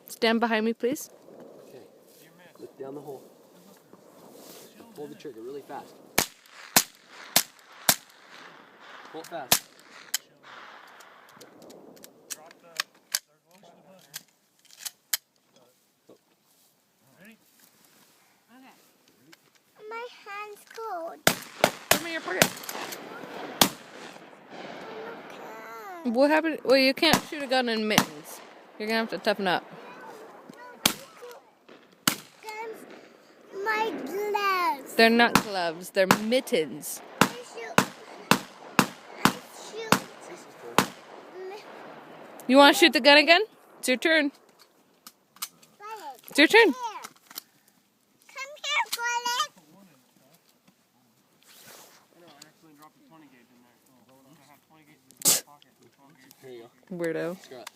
Stand behind me, please. Okay. Look down the hole. Pull the trigger really fast. Pull it fast. My hand's cold. Put them in your pocket. Okay. What happened? Well, you can't shoot a gun in mittens. You're gonna have to toughen up. My gloves. They're not gloves. They're mittens. I shoot. You want to shoot the gun again? It's your turn. It's your turn. Come here, Bullet. I know, I accidentally dropped a 20 gauge in there. I have 20 gauges in my pocket. 12 gauge. Here you go. Weirdo. Scott.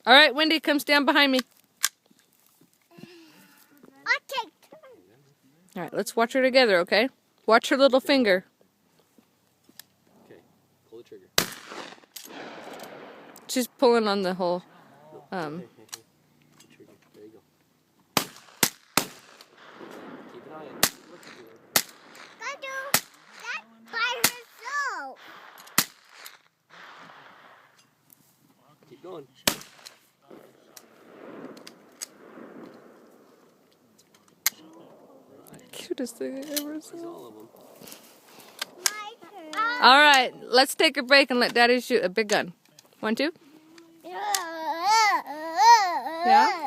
All right, Wendy, come stand behind me. I'll take turn. All right, let's watch her together, okay? Watch her little finger. Okay, pull the trigger. She's pulling on the whole. The trigger. There you go. Keep an eye on it. Look at you. I do that by herself. Keep going. Cutest thing I ever That's saw. all of them. My turn. All right, let's take a break and let Daddy shoot a big gun. 1, 2. Yeah?